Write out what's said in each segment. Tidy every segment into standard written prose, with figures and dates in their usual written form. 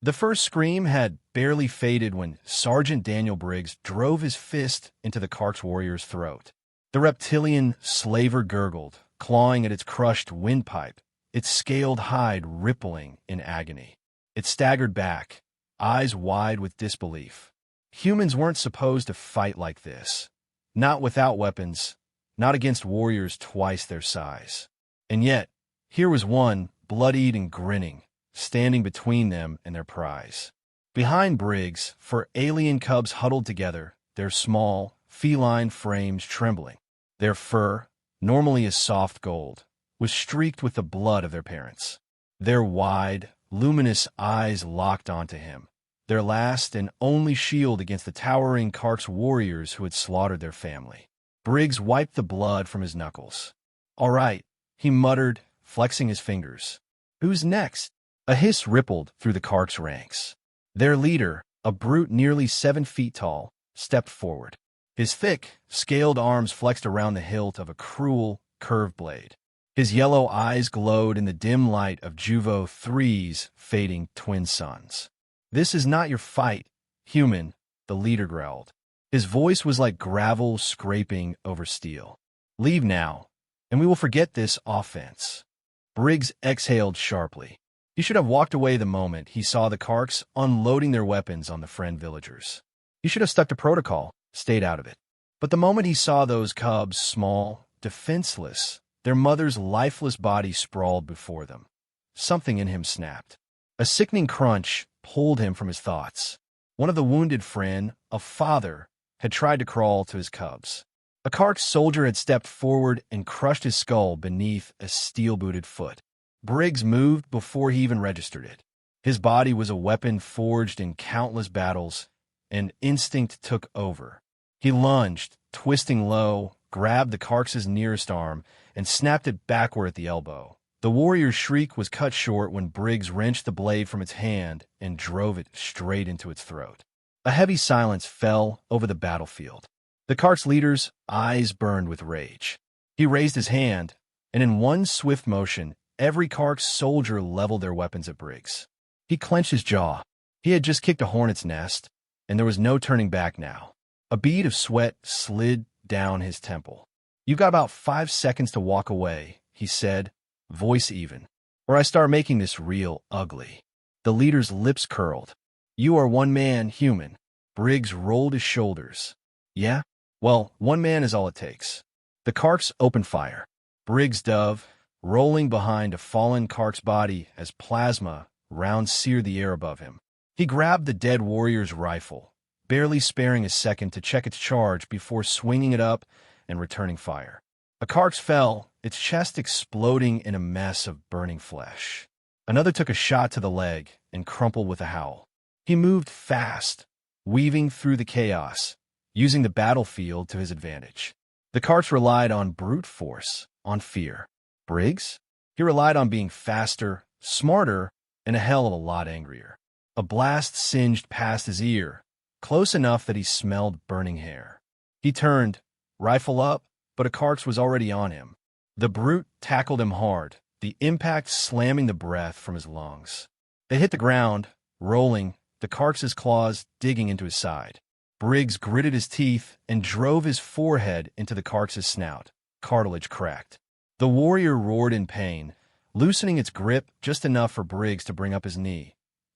The first scream had barely faded when Sergeant Daniel Briggs drove his fist into the Kark's warrior's throat. The reptilian slaver gurgled, clawing at its crushed windpipe, its scaled hide rippling in agony. It staggered back, eyes wide with disbelief. Humans weren't supposed to fight like this. Not without weapons, not against warriors twice their size. And yet, here was one, bloodied and grinning, standing between them and their prize. Behind Briggs, 4 alien cubs huddled together, their small, feline frames trembling. Their fur, normally a soft gold, was streaked with the blood of their parents. Their wide, luminous eyes locked onto him, their last and only shield against the towering Kark's warriors who had slaughtered their family. Briggs wiped the blood from his knuckles. "All right," he muttered, flexing his fingers. "Who's next?" A hiss rippled through the Kark's ranks. Their leader, a brute nearly 7 feet tall, stepped forward. His thick, scaled arms flexed around the hilt of a cruel, curved blade. His yellow eyes glowed in the dim light of Juvo 3's fading twin suns. "This is not your fight, human," the leader growled. His voice was like gravel scraping over steel. "Leave now, and we will forget this offense." Briggs exhaled sharply. He should have walked away the moment he saw the Karks unloading their weapons on the friend villagers. He should have stuck to protocol, stayed out of it. But the moment he saw those cubs, small, defenseless, their mother's lifeless body sprawled before them, something in him snapped. A sickening crunch pulled him from his thoughts. One of the wounded friend, a father, had tried to crawl to his cubs. A Kark soldier had stepped forward and crushed his skull beneath a steel-booted foot. Briggs moved before he even registered it. His body was a weapon forged in countless battles, and instinct took over. He lunged, twisting low, grabbed the Kark's nearest arm, and snapped it backward at the elbow. The warrior's shriek was cut short when Briggs wrenched the blade from its hand and drove it straight into its throat. A heavy silence fell over the battlefield. The Kark's leader's eyes burned with rage. He raised his hand, and in one swift motion, every Kark soldier leveled their weapons at Briggs. He clenched his jaw. He had just kicked a hornet's nest, and there was no turning back now. A bead of sweat slid down his temple. "You've got about 5 seconds to walk away," he said, voice even, "or I start making this real ugly." The leader's lips curled. "You are one man, human." Briggs rolled his shoulders. "Yeah? Well, one man is all it takes." The Karks opened fire. Briggs dove, rolling behind a fallen Kark's body as plasma rounds seared the air above him. He grabbed the dead warrior's rifle, barely sparing a second to check its charge before swinging it up and returning fire. A Kark's fell, its chest exploding in a mess of burning flesh. Another took a shot to the leg and crumpled with a howl. He moved fast, weaving through the chaos, using the battlefield to his advantage. The Karks relied on brute force, on fear. Briggs? He relied on being faster, smarter, and a hell of a lot angrier. A blast singed past his ear, close enough that he smelled burning hair. He turned, rifle up, but a Karks was already on him. The brute tackled him hard, the impact slamming the breath from his lungs. They hit the ground, rolling, the Karks' claws digging into his side. Briggs gritted his teeth and drove his forehead into the Karks' snout. Cartilage cracked. The warrior roared in pain, loosening its grip just enough for Briggs to bring up his knee.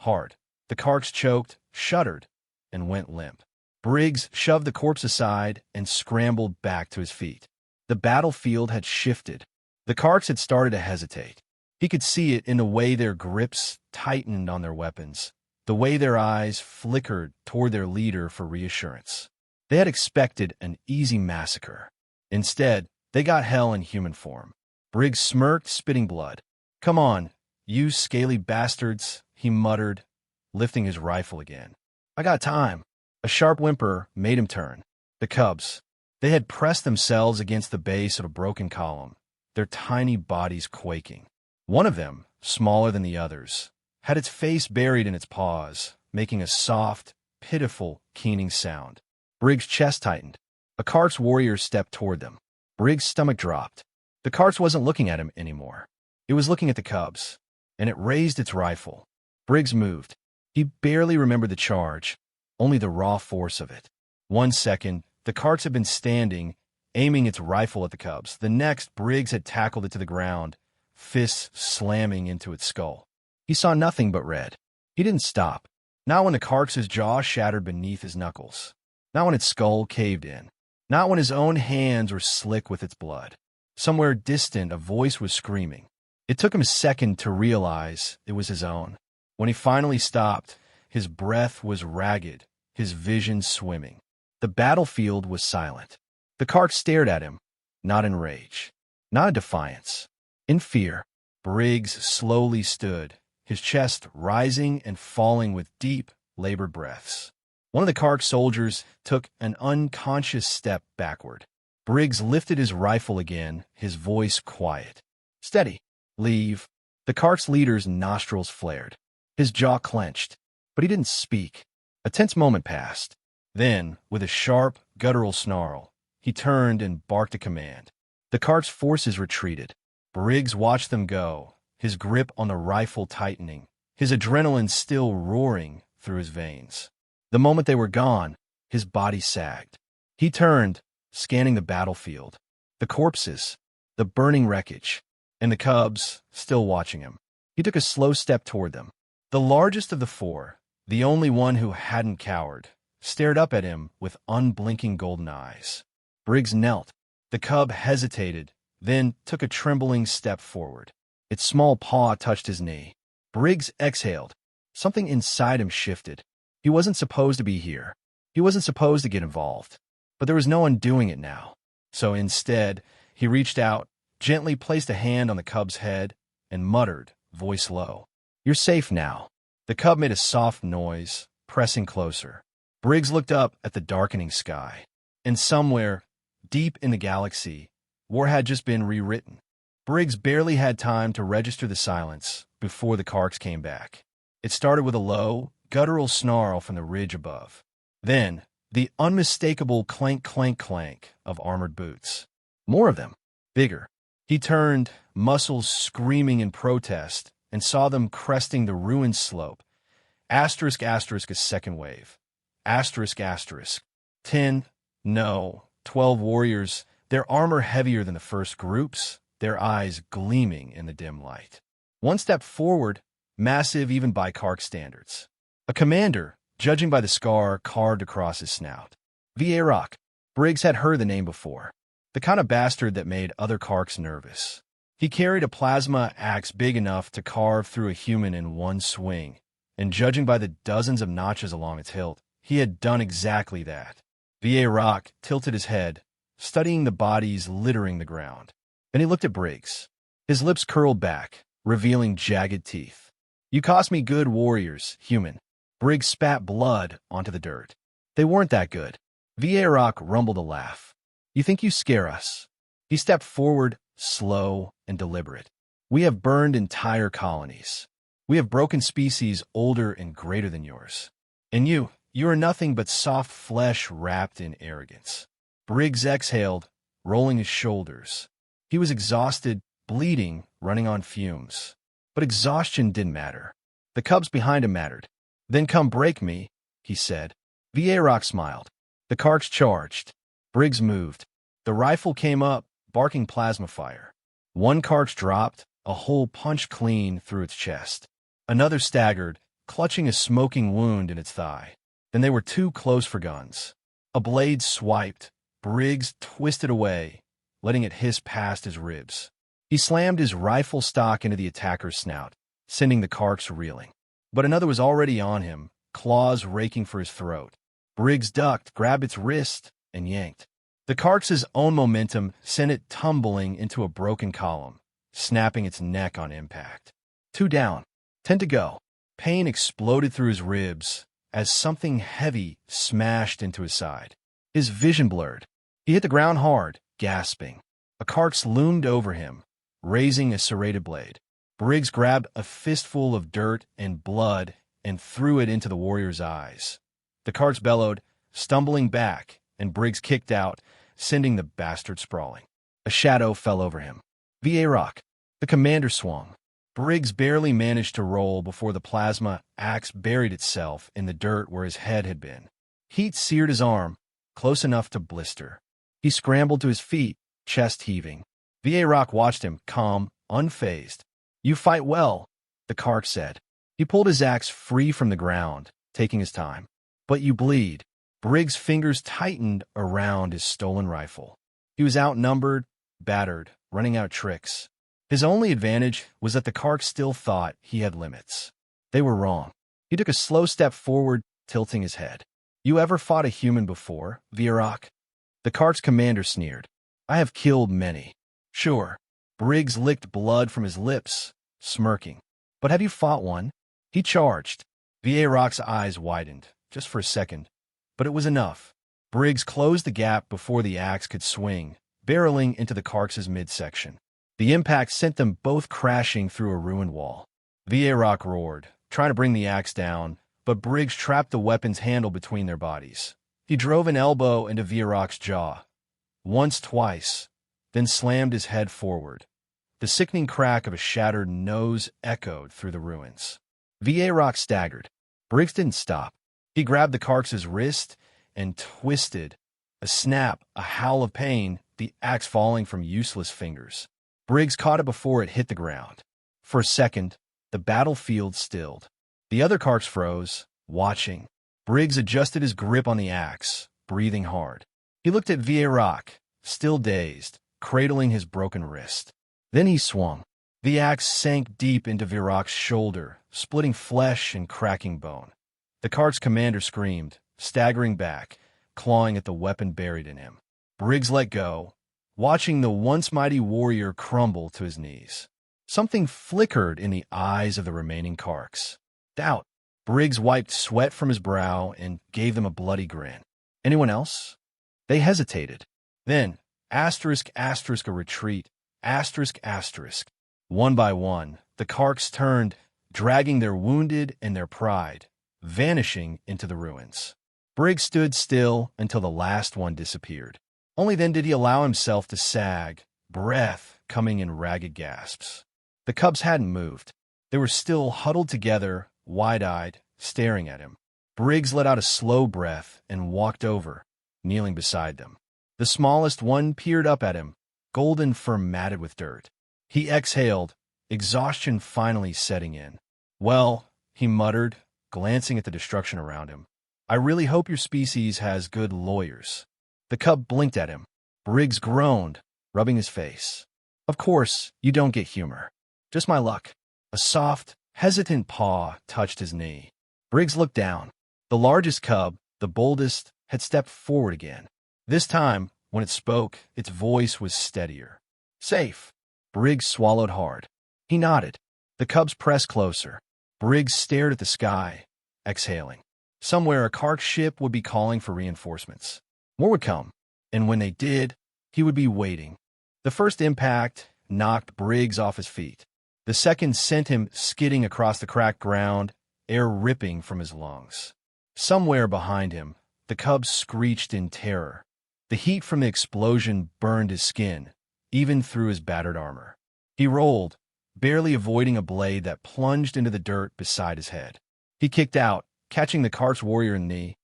Hard. The Karks choked, shuddered, and went limp. Briggs shoved the corpse aside and scrambled back to his feet. The battlefield had shifted. The Karks had started to hesitate. He could see it in the way their grips tightened on their weapons, the way their eyes flickered toward their leader for reassurance. They had expected an easy massacre. Instead, they got hell in human form. Briggs smirked, spitting blood. "Come on, you scaly bastards," he muttered, lifting his rifle again. "I got time." A sharp whimper made him turn. The cubs. They had pressed themselves against the base of a broken column, their tiny bodies quaking. One of them, smaller than the others, had its face buried in its paws, making a soft, pitiful, keening sound. Briggs' chest tightened. A Kark's warrior stepped toward them. Briggs' stomach dropped. The Karks wasn't looking at him anymore. It was looking at the cubs, and it raised its rifle. Briggs moved. He barely remembered the charge, only the raw force of it. 1 second, the Karks had been standing, aiming its rifle at the cubs. The next, Briggs had tackled it to the ground, fists slamming into its skull. He saw nothing but red. He didn't stop. Not when the Karks' jaw shattered beneath his knuckles. Not when its skull caved in. Not when his own hands were slick with its blood. Somewhere distant, a voice was screaming. It took him a second to realize it was his own. When he finally stopped, his breath was ragged, his vision swimming. The battlefield was silent. The Karks stared at him, not in rage, not in defiance, in fear. Briggs slowly stood, his chest rising and falling with deep, labored breaths. One of the Kark soldiers took an unconscious step backward. Briggs lifted his rifle again, his voice quiet. "Steady. Leave." The Kark's leader's nostrils flared. His jaw clenched, but he didn't speak. A tense moment passed. Then, with a sharp, guttural snarl, he turned and barked a command. The Kark's forces retreated. Briggs watched them go, his grip on the rifle tightening, his adrenaline still roaring through his veins. The moment they were gone, his body sagged. He turned, scanning the battlefield, the corpses, the burning wreckage, and the cubs still watching him. He took a slow step toward them. The largest of the four, the only one who hadn't cowered, stared up at him with unblinking golden eyes. Briggs knelt. The cub hesitated, then took a trembling step forward. Its small paw touched his knee. Briggs exhaled. Something inside him shifted. He wasn't supposed to be here. He wasn't supposed to get involved. But there was no undoing it now. So instead, he reached out, gently placed a hand on the cub's head, and muttered, voice low, "You're safe now." The cub made a soft noise, pressing closer. Briggs looked up at the darkening sky. And somewhere, deep in the galaxy, war had just been rewritten. Briggs barely had time to register the silence before the Karks came back. It started with a low, guttural snarl from the ridge above. Then, the unmistakable clank-clank-clank of armored boots. More of them, bigger. He turned, muscles screaming in protest, and saw them cresting the ruined slope. Asterisk, asterisk, a second wave. Asterisk, asterisk. 10, no, 12 warriors, their armor heavier than the first groups, their eyes gleaming in the dim light. One step forward, massive even by Kark standards. A commander, judging by the scar carved across his snout. Vierock. Briggs had heard the name before. The kind of bastard that made other Karks nervous. He carried a plasma axe big enough to carve through a human in one swing, and judging by the dozens of notches along its hilt, he had done exactly that. Vierock tilted his head, studying the bodies littering the ground. Then he looked at Briggs. His lips curled back, revealing jagged teeth. "You cost me good warriors, human." Briggs spat blood onto the dirt. "They weren't that good." Vierock rumbled a laugh. "You think you scare us?" He stepped forward, slow and deliberate. "We have burned entire colonies. We have broken species older and greater than yours. And you are nothing but soft flesh wrapped in arrogance." Briggs exhaled, rolling his shoulders. He was exhausted, bleeding, running on fumes. But exhaustion didn't matter. The cubs behind him mattered. "Then come break me," he said. Vierock smiled. The Karks charged. Briggs moved. The rifle came up, barking plasma fire. One Karks dropped, a hole punched clean through its chest. Another staggered, clutching a smoking wound in its thigh. Then they were too close for guns. A blade swiped. Briggs twisted away, letting it hiss past his ribs. He slammed his rifle stock into the attacker's snout, sending the Karks reeling. But another was already on him, claws raking for his throat. Briggs ducked, grabbed its wrist, and yanked. The Karks' own momentum sent it tumbling into a broken column, snapping its neck on impact. 2 down, 10 to go. Pain exploded through his ribs as something heavy smashed into his side. His vision blurred. He hit the ground hard, gasping. A Karks loomed over him, raising a serrated blade. Briggs grabbed a fistful of dirt and blood and threw it into the warrior's eyes. The Karks bellowed, stumbling back, and Briggs kicked out, sending the bastard sprawling. A shadow fell over him. Vierock. The commander swung. Briggs barely managed to roll before the plasma axe buried itself in the dirt where his head had been. Heat seared his arm, close enough to blister. He scrambled to his feet, chest heaving. V.A. Rock watched him, calm, unfazed. "You fight well," the Kark said. He pulled his axe free from the ground, taking his time. "But you bleed." Briggs' fingers tightened around his stolen rifle. He was outnumbered, battered, running out of tricks. His only advantage was that the Kark still thought he had limits. They were wrong. He took a slow step forward, tilting his head. "You ever fought a human before, V.A. Rock?" The Kark's commander sneered. "I have killed many." "Sure." Briggs licked blood from his lips, smirking. "But have you fought one?" He charged. V.A. Rock's eyes widened, just for a second. But it was enough. Briggs closed the gap before the axe could swing, barreling into the Kark's midsection. The impact sent them both crashing through a ruined wall. V.A. Rock roared, trying to bring the axe down, but Briggs trapped the weapon's handle between their bodies. He drove an elbow into V.A. Rock's jaw. Once, twice, then slammed his head forward. The sickening crack of a shattered nose echoed through the ruins. V.A. Rock staggered. Briggs didn't stop. He grabbed the Kark's wrist and twisted. A snap, a howl of pain, the axe falling from useless fingers. Briggs caught it before it hit the ground. For a second, the battlefield stilled. The other Karks froze, watching. Briggs adjusted his grip on the axe, breathing hard. He looked at V.A. Rock, still dazed, cradling his broken wrist. Then he swung. The axe sank deep into V.A. Rock's shoulder, splitting flesh and cracking bone. The Kark's commander screamed, staggering back, clawing at the weapon buried in him. Briggs let go, watching the once mighty warrior crumble to his knees. Something flickered in the eyes of the remaining Karks. Doubt. Briggs wiped sweat from his brow and gave them a bloody grin. "Anyone else?" They hesitated. Then, a retreat, One by one, the Karks turned, dragging their wounded and their pride, vanishing into the ruins. Briggs stood still until the last one disappeared. Only then did he allow himself to sag, breath coming in ragged gasps. The cubs hadn't moved. They were still huddled together, wide-eyed, staring at him. Briggs let out a slow breath and walked over, kneeling beside them. The smallest one peered up at him, golden fur matted with dirt. He exhaled, exhaustion finally setting in. "Well," he muttered, glancing at the destruction around him, "I really hope your species has good lawyers." The cub blinked at him. Briggs groaned, rubbing his face. "Of course, you don't get humor. Just my luck." A soft, hesitant paw touched his knee. Briggs looked down. The largest cub, the boldest, had stepped forward again. This time, when it spoke, its voice was steadier. "Safe." Briggs swallowed hard. He nodded. The cubs pressed closer. Briggs stared at the sky, exhaling. Somewhere a Kark ship would be calling for reinforcements. More would come, and when they did, he would be waiting. The first impact knocked Briggs off his feet. The second sent him skidding across the cracked ground, air ripping from his lungs. Somewhere behind him, the cub screeched in terror. The heat from the explosion burned his skin, even through his battered armor. He rolled, barely avoiding a blade that plunged into the dirt beside his head. He kicked out, catching the Kark's warrior in the knee.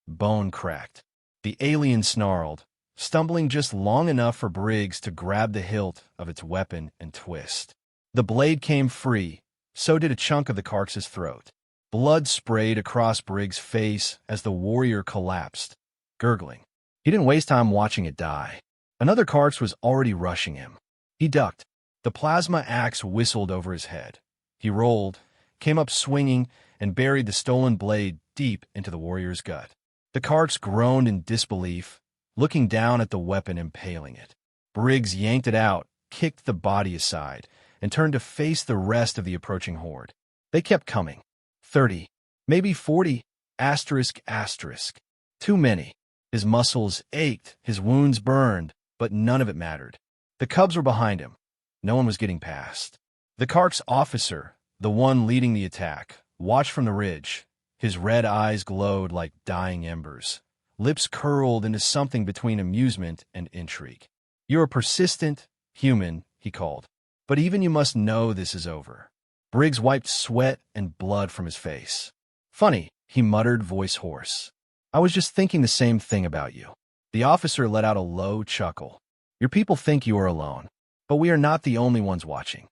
Bone cracked. The alien snarled, stumbling just long enough for Briggs to grab the hilt of its weapon and twist. The blade came free, so did a chunk of the Kark's throat. Blood sprayed across Briggs' face as the warrior collapsed, gurgling. He didn't waste time watching it die. Another Kark's was already rushing him. He ducked. The plasma axe whistled over his head. He rolled, came up swinging, and buried the stolen blade deep into the warrior's gut. The Kark's groaned in disbelief, looking down at the weapon impaling it. Briggs yanked it out, kicked the body aside, and turned to face the rest of the approaching horde. They kept coming. 30, maybe 40, Too many. His muscles ached, his wounds burned, but none of it mattered. The cubs were behind him. No one was getting past. The Kark's officer, the one leading the attack, watched from the ridge. His red eyes glowed like dying embers. Lips curled into something between amusement and intrigue. "You're a persistent human," he called. "But even you must know this is over." Briggs wiped sweat and blood from his face. "Funny," he muttered, voice hoarse. "I was just thinking the same thing about you." The officer let out a low chuckle. "Your people think you are alone, but we are not the only ones watching."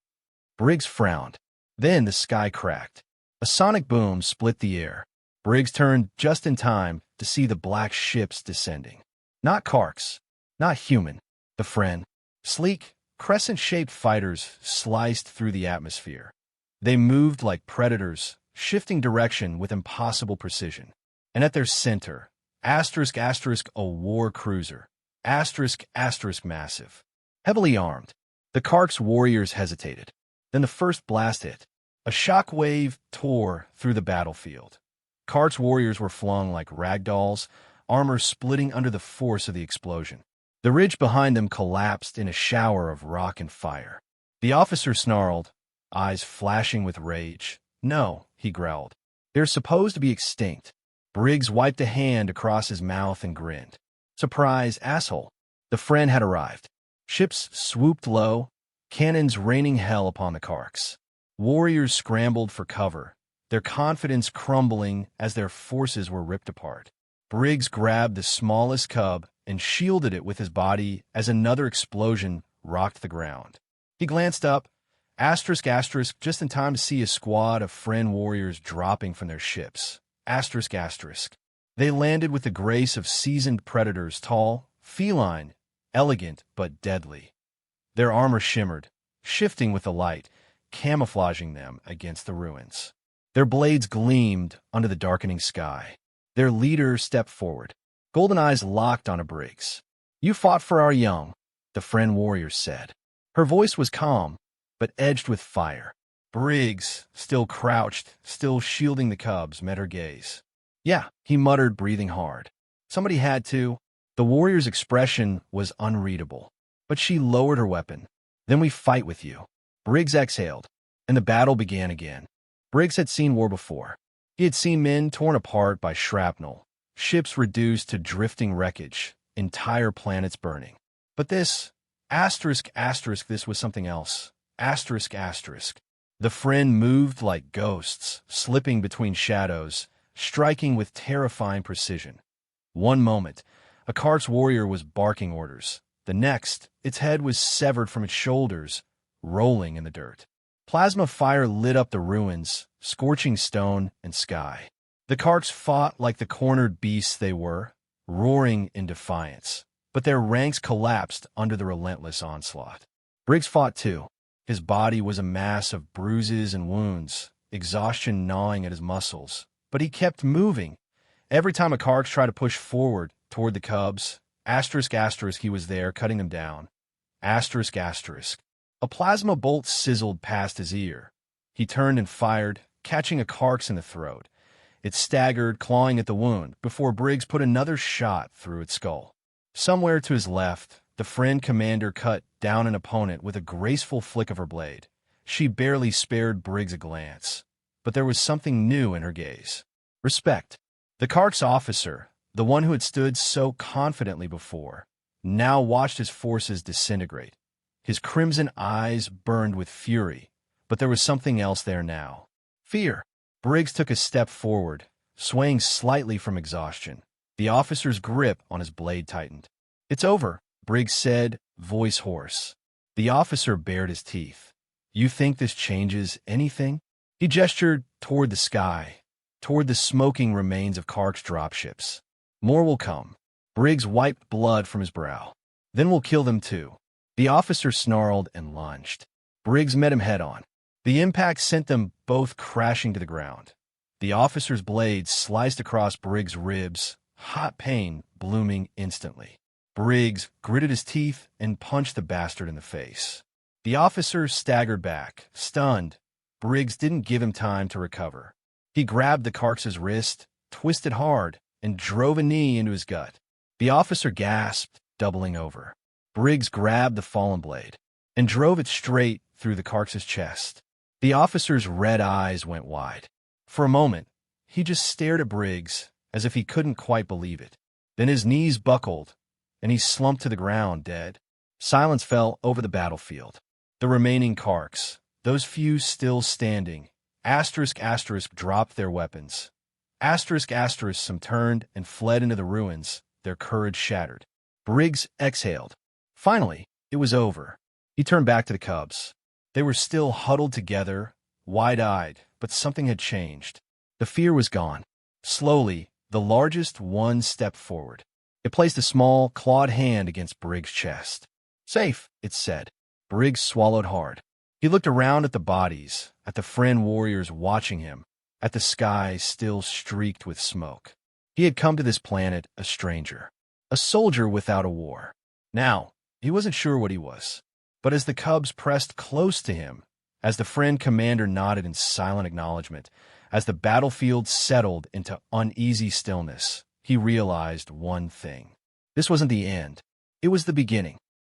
Briggs frowned. Then the sky cracked. A sonic boom split the air. Briggs turned just in time to see the black ships descending. Not Karks, not human. The Friend. Sleek, crescent-shaped fighters sliced through the atmosphere. They moved like predators, shifting direction with impossible precision. And at their center, a war cruiser, massive. Heavily armed, the Kark's warriors hesitated. Then the first blast hit. A shockwave tore through the battlefield. Kark's warriors were flung like ragdolls, armor splitting under the force of the explosion. The ridge behind them collapsed in a shower of rock and fire. The officer snarled, eyes flashing with rage. "No," he growled. "They're supposed to be extinct." Briggs wiped a hand across his mouth and grinned. "Surprise, asshole." The Friend had arrived. Ships swooped low, cannons raining hell upon the Karks. Warriors scrambled for cover, their confidence crumbling as their forces were ripped apart. Briggs grabbed the smallest cub and shielded it with his body as another explosion rocked the ground. He glanced up, just in time to see a squad of Friend warriors dropping from their ships. They landed with the grace of seasoned predators, tall, feline, elegant, but deadly. Their armor shimmered, shifting with the light, camouflaging them against the ruins. Their blades gleamed under the darkening sky. Their leader stepped forward. Golden eyes locked on a Briggs. "You fought for our young," the Friend warrior said. Her voice was calm, but edged with fire. Briggs, still crouched, still shielding the cubs, met her gaze. "Yeah," he muttered, breathing hard. "Somebody had to." The warrior's expression was unreadable, but she lowered her weapon. "Then we fight with you." Briggs exhaled, and the battle began again. Briggs had seen war before. He had seen men torn apart by shrapnel, ships reduced to drifting wreckage, entire planets burning. But this, this was something else. The Friend moved like ghosts, slipping between shadows, striking with terrifying precision. One moment, a Kark's warrior was barking orders. The next, its head was severed from its shoulders, rolling in the dirt. Plasma fire lit up the ruins, scorching stone and sky. The Karks fought like the cornered beasts they were, roaring in defiance. But their ranks collapsed under the relentless onslaught. Briggs fought too. His body was a mass of bruises and wounds, exhaustion gnawing at his muscles. But he kept moving. Every time a Karks tried to push forward toward the cubs, he was there, cutting them down. A plasma bolt sizzled past his ear. He turned and fired, catching a Karks in the throat. It staggered, clawing at the wound, before Briggs put another shot through its skull. Somewhere to his left, the Friend commander cut down an opponent with a graceful flick of her blade. She barely spared Briggs a glance, but there was something new in her gaze. Respect. The Karks officer, the one who had stood so confidently before, now watched his forces disintegrate. His crimson eyes burned with fury, but there was something else there now. Fear. Briggs took a step forward, swaying slightly from exhaustion. The officer's grip on his blade tightened. "It's over," Briggs said, voice hoarse. The officer bared his teeth. "You think this changes anything?" He gestured toward the sky, toward the smoking remains of Kark's dropships. "More will come." Briggs wiped blood from his brow. "Then we'll kill them too." The officer snarled and lunged. Briggs met him head-on. The impact sent them both crashing to the ground. The officer's blade sliced across Briggs' ribs, hot pain blooming instantly. Briggs gritted his teeth and punched the bastard in the face. The officer staggered back, stunned. Briggs didn't give him time to recover. He grabbed the Karks' wrist, twisted hard, and drove a knee into his gut. The officer gasped, doubling over. Briggs grabbed the fallen blade and drove it straight through the Karks' chest. The officer's red eyes went wide. For a moment, he just stared at Briggs as if he couldn't quite believe it. Then his knees buckled, and he slumped to the ground, dead. Silence fell over the battlefield. The remaining Karks, those few still standing, asterisk asterisk dropped their weapons. Asterisk asterisk some turned and fled into the ruins, their courage shattered. Briggs exhaled. Finally, it was over. He turned back to the cubs. They were still huddled together, wide-eyed, but something had changed. The fear was gone. Slowly, the largest one stepped forward. It placed a small, clawed hand against Briggs' chest. "Safe," it said. Briggs swallowed hard. He looked around at the bodies, at the friend warriors watching him, at the sky still streaked with smoke. He had come to this planet a stranger, a soldier without a war. Now, he wasn't sure what he was. But as the cubs pressed close to him, as the friend commander nodded in silent acknowledgement, as the battlefield settled into uneasy stillness, he realized one thing. This wasn't the end. It was the beginning.